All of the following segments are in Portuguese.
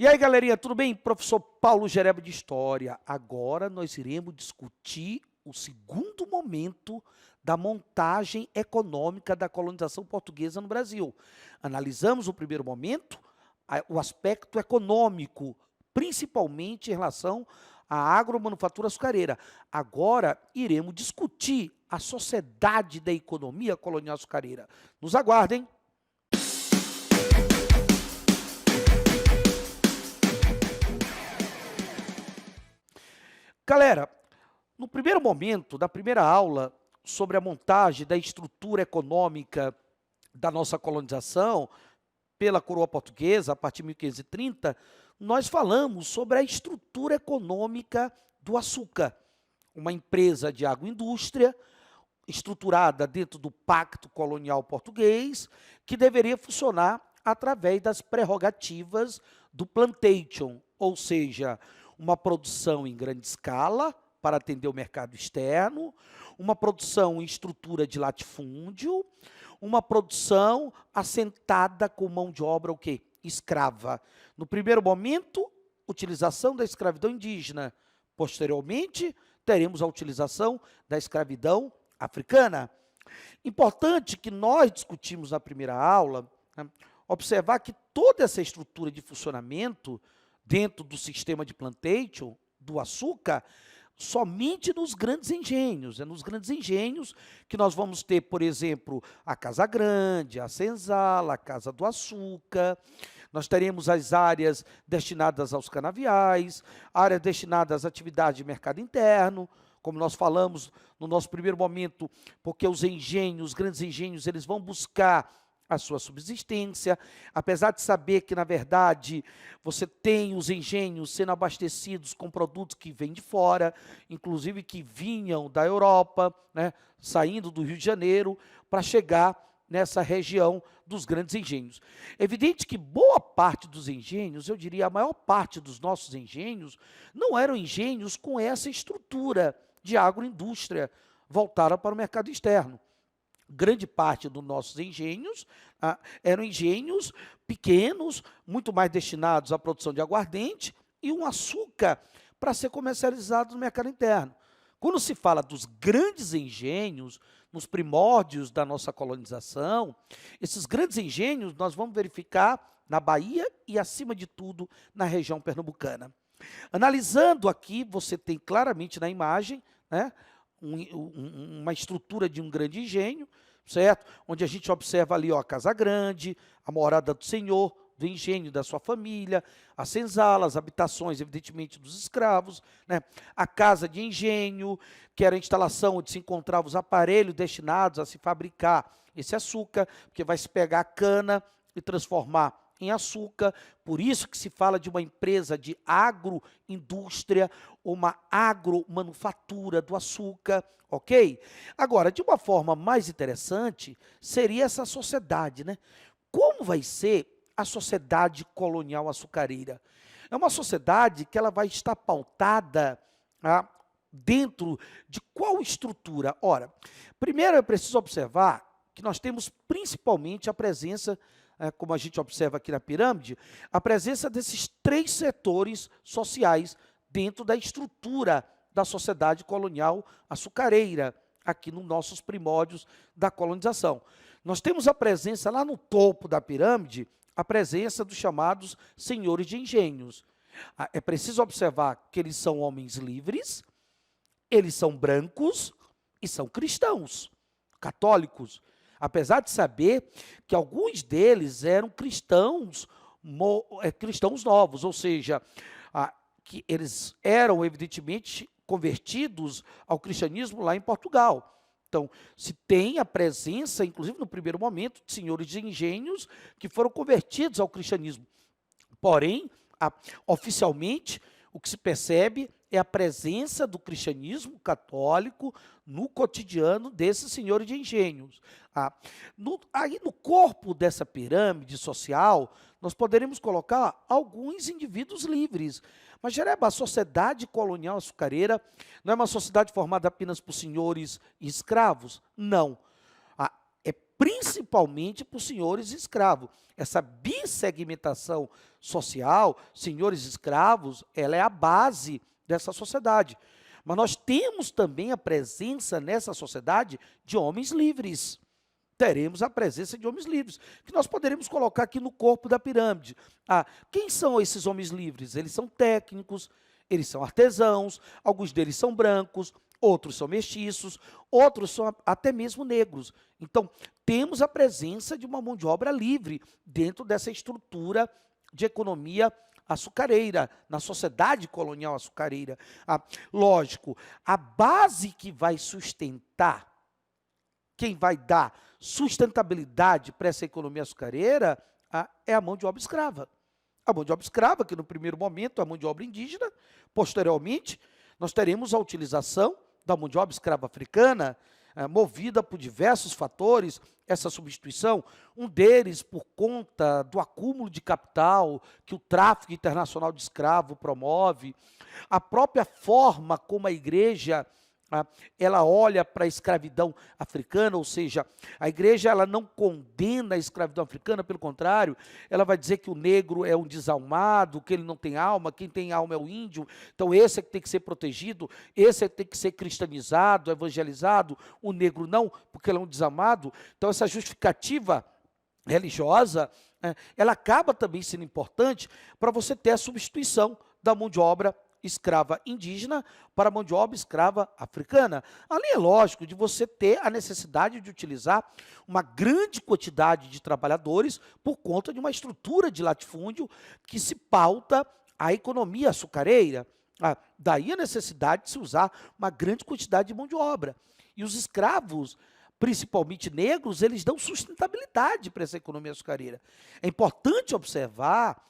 E aí, galerinha, tudo bem? Professor Paulo Gereba de História. Agora nós iremos discutir o segundo momento da montagem econômica da colonização portuguesa no Brasil. Analisamos o primeiro momento, o aspecto econômico, principalmente em relação à agromanufatura açucareira. Agora iremos discutir a sociedade da economia colonial açucareira. Nos aguardem. Galera, no primeiro momento da primeira aula sobre a montagem da estrutura econômica da nossa colonização pela coroa portuguesa, a partir de 1530, nós falamos sobre a estrutura econômica do açúcar, uma empresa de agroindústria estruturada dentro do Pacto Colonial Português, que deveria funcionar através das prerrogativas do plantation, ou seja, uma produção em grande escala para atender o mercado externo, uma produção em estrutura de latifúndio, uma produção assentada com mão de obra o quê? Escrava. No primeiro momento, utilização da escravidão indígena. Posteriormente, teremos a utilização da escravidão africana. Importante que nós discutimos na primeira aula, né, observar que toda essa estrutura de funcionamento dentro do sistema de plantation, do açúcar, somente nos grandes engenhos. É nos grandes engenhos que nós vamos ter, por exemplo, a Casa Grande, a Senzala, a Casa do Açúcar. Nós teremos as áreas destinadas aos canaviais, áreas destinadas às atividades de mercado interno, como nós falamos no nosso primeiro momento, porque os engenhos, os grandes engenhos, eles vão buscar a sua subsistência, apesar de saber que, na verdade, você tem os engenhos sendo abastecidos com produtos que vêm de fora, inclusive que vinham da Europa, né, saindo do Rio de Janeiro, para chegar nessa região dos grandes engenhos. É evidente que boa parte dos engenhos, eu diria a maior parte dos nossos engenhos, não eram engenhos com essa estrutura de agroindústria voltada para o mercado externo. Grande parte dos nossos engenhos eram engenhos pequenos, muito mais destinados à produção de aguardente e um açúcar para ser comercializado no mercado interno. Quando se fala dos grandes engenhos, nos primórdios da nossa colonização, esses grandes engenhos nós vamos verificar na Bahia e, acima de tudo, na região pernambucana. Analisando aqui, você tem claramente na imagem, né, uma estrutura de um grande engenho, certo? Onde a gente observa ali, ó, a Casa Grande, a morada do senhor, do engenho, da sua família, as senzalas, as habitações, evidentemente, dos escravos, né? A casa de engenho, que era a instalação onde se encontravam os aparelhos destinados a se fabricar esse açúcar, porque vai se pegar a cana e transformar em açúcar, por isso que se fala de uma empresa de agroindústria, uma agromanufatura do açúcar, ok? Agora, de uma forma mais interessante, seria essa sociedade, né? Como vai ser a sociedade colonial açucareira? É uma sociedade que ela vai estar pautada dentro de qual estrutura? Ora, primeiro é preciso observar que nós temos principalmente a presença, como a gente observa aqui na pirâmide, a presença desses três setores sociais dentro da estrutura da sociedade colonial açucareira, aqui nos nossos primórdios da colonização. Nós temos a presença lá no topo da pirâmide, a presença dos chamados senhores de engenhos. É preciso observar que eles são homens livres, eles são brancos e são cristãos, católicos. Apesar de saber que alguns deles eram cristãos novos, ou seja, que eles eram evidentemente convertidos ao cristianismo lá em Portugal. Então, se tem a presença, inclusive no primeiro momento, de senhores de engenhos que foram convertidos ao cristianismo. Porém, oficialmente, o que se percebe é a presença do cristianismo católico no cotidiano desses senhores de engenhos. Aí no corpo dessa pirâmide social, nós poderemos colocar alguns indivíduos livres. Mas, Gereba, a sociedade colonial açucareira não é uma sociedade formada apenas por senhores e escravos? Não. É principalmente por senhores escravos. Essa bissegmentação social, senhores escravos, ela é a base dessa sociedade. Mas nós temos também a presença nessa sociedade de homens livres. Teremos a presença de homens livres, que nós poderemos colocar aqui no corpo da pirâmide. Quem são esses homens livres? Eles são técnicos, eles são artesãos, alguns deles são brancos, outros são mestiços, outros são até mesmo negros. Então, temos a presença de uma mão de obra livre dentro dessa estrutura de economia açucareira, na sociedade colonial açucareira. Lógico, a base que vai sustentar, quem vai dar sustentabilidade para essa economia açucareira é a mão de obra escrava. A mão de obra escrava, que no primeiro momento é a mão de obra indígena, posteriormente nós teremos a utilização da mão de obra escrava africana, movida por diversos fatores, essa substituição, um deles por conta do acúmulo de capital que o tráfico internacional de escravo promove, a própria forma como a igreja ela olha para a escravidão africana, ou seja, a igreja ela não condena a escravidão africana, pelo contrário, ela vai dizer que o negro é um desalmado, que ele não tem alma, quem tem alma é o índio, então esse é que tem que ser protegido, esse é que tem que ser cristianizado, evangelizado, o negro não, porque ele é um desalmado. Então essa justificativa religiosa, ela acaba também sendo importante para você ter a substituição da mão de obra escrava indígena para a mão de obra escrava africana. Ali é lógico de você ter a necessidade de utilizar uma grande quantidade de trabalhadores por conta de uma estrutura de latifúndio que se pauta a economia açucareira. Daí a necessidade de se usar uma grande quantidade de mão de obra. E os escravos, principalmente negros, eles dão sustentabilidade para essa economia açucareira. É importante observar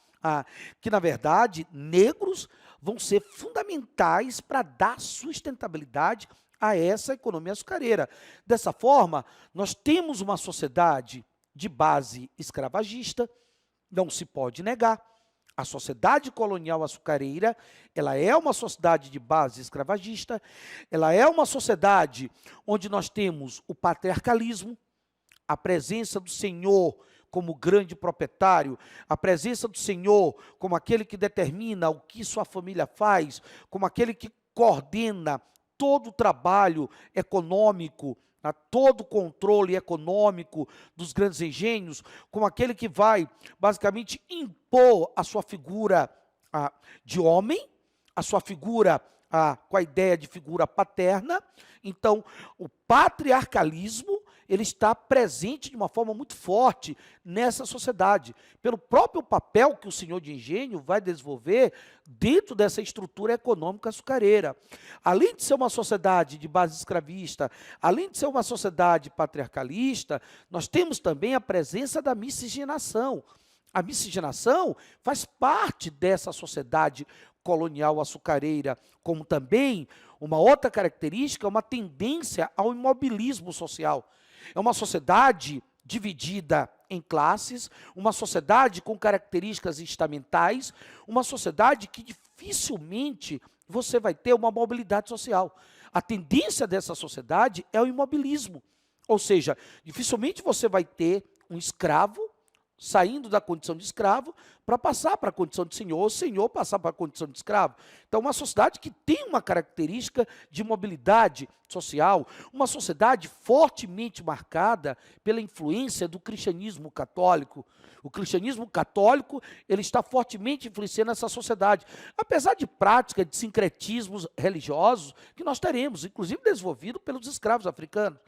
que, na verdade, negros vão ser fundamentais para dar sustentabilidade a essa economia açucareira. Dessa forma, nós temos uma sociedade de base escravagista, não se pode negar. A sociedade colonial açucareira, ela é uma sociedade de base escravagista, ela é uma sociedade onde nós temos o patriarcalismo, a presença do senhor como grande proprietário, a presença do senhor como aquele que determina o que sua família faz, como aquele que coordena todo o trabalho econômico, todo o controle econômico dos grandes engenhos, como aquele que vai basicamente impor a sua figura de homem, a sua figura com a ideia de figura paterna. Então, o patriarcalismo ele está presente de uma forma muito forte nessa sociedade, pelo próprio papel que o senhor de engenho vai desenvolver dentro dessa estrutura econômica açucareira. Além de ser uma sociedade de base escravista, além de ser uma sociedade patriarcalista, nós temos também a presença da miscigenação. A miscigenação faz parte dessa sociedade colonial açucareira, como também uma outra característica, uma tendência ao imobilismo social. É uma sociedade dividida em classes, uma sociedade com características estamentais, uma sociedade que dificilmente você vai ter uma mobilidade social. A tendência dessa sociedade é o imobilismo, ou seja, dificilmente você vai ter um escravo saindo da condição de escravo para passar para a condição de senhor, ou senhor passar para a condição de escravo. Então, uma sociedade que tem uma característica de mobilidade social, uma sociedade fortemente marcada pela influência do cristianismo católico. O cristianismo católico, ele está fortemente influenciando essa sociedade, apesar de práticas de sincretismos religiosos que nós teremos, inclusive desenvolvido pelos escravos africanos.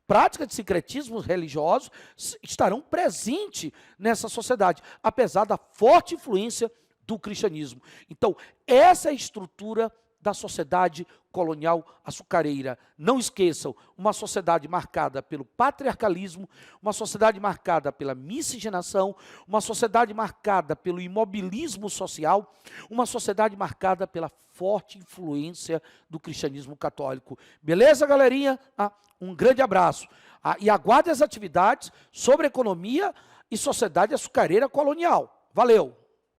Práticas de sincretismos religiosos estarão presentes nessa sociedade, apesar da forte influência do cristianismo. Então, essa é a estrutura da sociedade colonial açucareira. Não esqueçam, uma sociedade marcada pelo patriarcalismo, uma sociedade marcada pela miscigenação, uma sociedade marcada pelo imobilismo social, uma sociedade marcada pela forte influência do cristianismo católico. Beleza, galerinha? Um grande abraço. E aguarde as atividades sobre economia e sociedade açucareira colonial. Valeu!